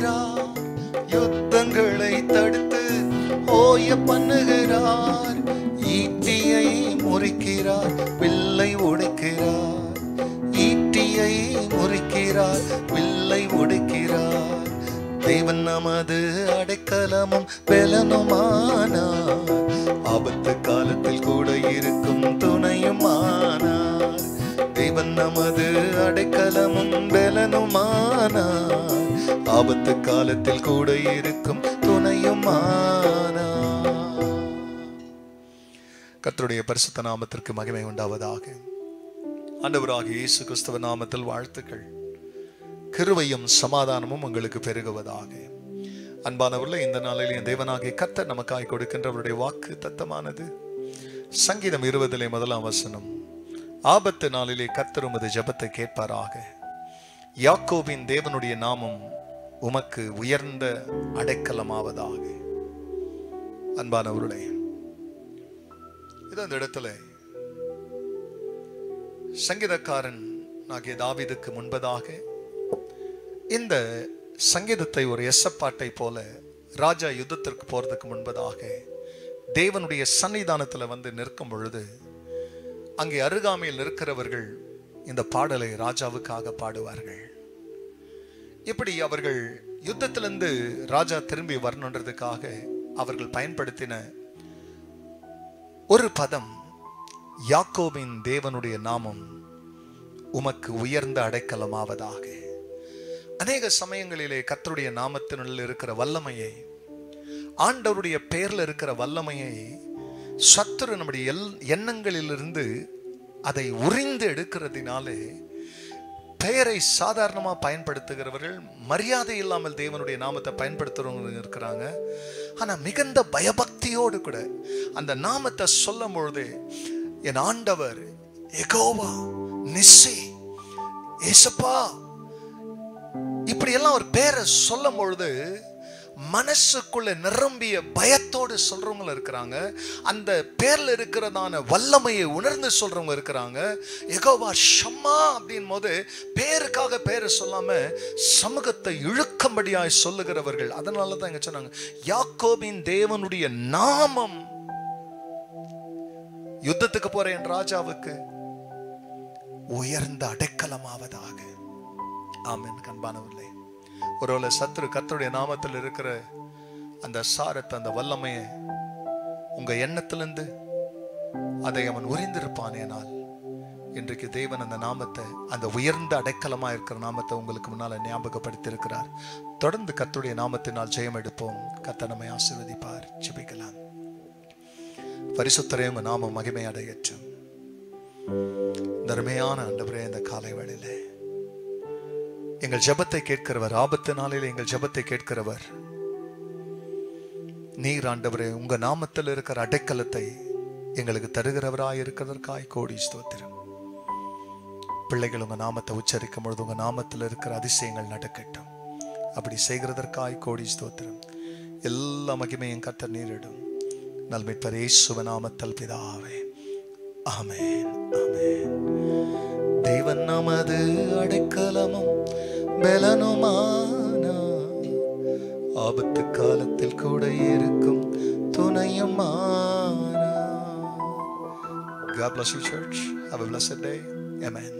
செய்கிறார். யுத்தங்களை தடுத்து ஓய பண்ணுகிறார். ஈட்டியை முறிக்கிறார், வில்லை உடைக்கிறார். ஈட்டியை முறிக்கிறார், வில்லை உடைக்கிறார். தேவன் நமது அடைக்கலமும் பெலனுமானார். ஆபத்து காலத்தில் கூட இருக்கும் துணையுமானார். தேவன் நமது அடைக்கலமும் பெலனுமானார். ஆபத்து காலத்தில் கூட இருக்கும் துணையுமானார். கர்த்தருடைய பரிசுத்த நாமத்திற்கு மகிமை உண்டாவதாக. ஆண்டவராகிய இயேசு கிறிஸ்துவ நாமத்தில் வாழ்த்துக்கள். கிருபையும் சமாதானமும் உங்களுக்கு பெருகுவதாக. அன்பானவர்களே, இந்த நாளில் என் தேவனாகிய கர்த்தர் நமக்காய் கொடுக்கின்றவருடைய வாக்கு தத்தமானது. சங்கீதம் 20 முதலாம் வசனம். ஆபத்து நாளிலே கர்த்தர் உமது ஜெபத்தை கேட்பாராக. யாக்கோபின் தேவனுடைய நாமம் உமக்கு உயர்ந்த அடைக்கலமாவதாக. அன்பானவர்களே, இந்த இடத்துல சங்கீதக்காரன் ஆகிய தாவீதுக்கு முன்பதாக இந்த சங்கீதத்தை ஒரு எசப்பாட்டை போல ராஜா யுத்தத்திற்கு போறதுக்கு முன்பதாக தேவனுடைய சன்னிதானத்தில் வந்து நிற்கும் பொழுது அங்கே அருகாமையில் இருக்கிறவர்கள் இந்த பாடலை ராஜாவுக்காக பாடுவார்கள். இப்படி அவர்கள் யுத்தத்திலிருந்து ராஜா திரும்பி வரணுன்றதுக்காக அவர்கள் பயன்படுத்தின ஒரு பதம், யாக்கோபின் தேவனுடைய நாமம் உமக்கு உயர்ந்த அடைக்கலமாவதாக. அநேக சமயங்களிலே கர்த்தருடைய நாமத்தினுள் இருக்கிற வல்லமையை, ஆண்டவருடைய பெயர்ல இருக்கிற வல்லமையை சத்துரு நம்முடைய எண்ணங்களிலிருந்து அதை உறிந்து எடுக்கிறதுனாலே பெயரை சாதாரணமா பயன்படுத்துகிறவர்கள், மரியாதை இல்லாமல் தேவனுடைய நாமத்தை பயன்படுத்துறவங்க இருக்கிறாங்க. ஆனா மிகுந்த பயபக்தியோடு கூட அந்த நாமத்தை சொல்லும் பொழுது, என் ஆண்டவர் யெகோவா நிஸ்ஸி, ஏசப்பா, இப்படி எல்லாம் ஒரு பேரை சொல்லும் பொழுது மனசுக்குள்ள நிரம்பிய பயத்தோடு சொல்றவங்க இருக்கிறாங்க. அந்த பேர்ல இருக்கிறதான வல்லமையை உணர்ந்து சொல்றவங்க இருக்கிறாங்க. யெகோவா ஷம்மா அப்படின் போது பேருக்காக பேரை சொல்லாம சமூகத்தை இழுக்கும்படியாய் சொல்லுகிறவர்கள். அதனாலதான் இங்க சொன்னாங்க, யாக்கோபின் தேவனுடைய நாமம் யுத்தத்துக்கு போற என் ராஜாவுக்கு உயர்ந்த அடைக்கலமாவதாக. ஆமென். அன்பானவர்களே, ஒருவேளை சத்துரு கர்த்தருடைய நாமத்தில் இருக்கிற அந்த சாரத்தை, அந்த வல்லமையை உங்க எண்ணத்திலிருந்து அதை அவன் உறிந்திருப்பானேனால், இன்றைக்கு தேவன் அந்த நாமத்தை, அந்த உயர்ந்த அடைக்கலமா இருக்கிற நாமத்தை உங்களுக்கு முன்னால ஞாபகப்படுத்தி இருக்கிறார். தொடர்ந்து கர்த்தருடைய நாமத்தினால் ஜெயம் எடுப்போம். கர்த்தர் நம்மை ஆசீர்வதிப்பார். ஜெபிக்கலாம். பரிசுத்தரே, உங்க நாமம் மகிமை அடையட்டும். தர்மையான ஆண்டவரே, இந்த காலை வேளையிலே எங்கள் ஜெபத்தை கேட்கிறவர், ஆபத்து நாளில் எங்கள் ஜெபத்தை கேட்கிறவர் நீர் ஆண்டவரே. உங்க நாமத்தில் இருக்கிற அடைக்கலத்தை எங்களுக்கு தருகிறவராய் இருக்கிறதற்காய் கோடி ஸ்தோத்திரம். பிள்ளைகள் உங்க நாமத்தை உச்சரிக்கும் பொழுது உங்க நாமத்தில் இருக்கிற அதிசயங்கள் நடக்கட்டும். அப்படி செய்கிறதற்காய் கோடி ஸ்தோத்திரம். எல்லா மகிமையும் கர்த்தர் நீரிடும். நல்மீட்பர் இயேசுவின் நாமத்தில் பிதாவே, ஆமென், ஆமென். தேவன் நமது அடைக்கலமும் பெலனுமானா, ஆபத்து காலத்தில் கூட இருக்கும் துணையுமானா. God bless you, church. Have a blessed day. Amen.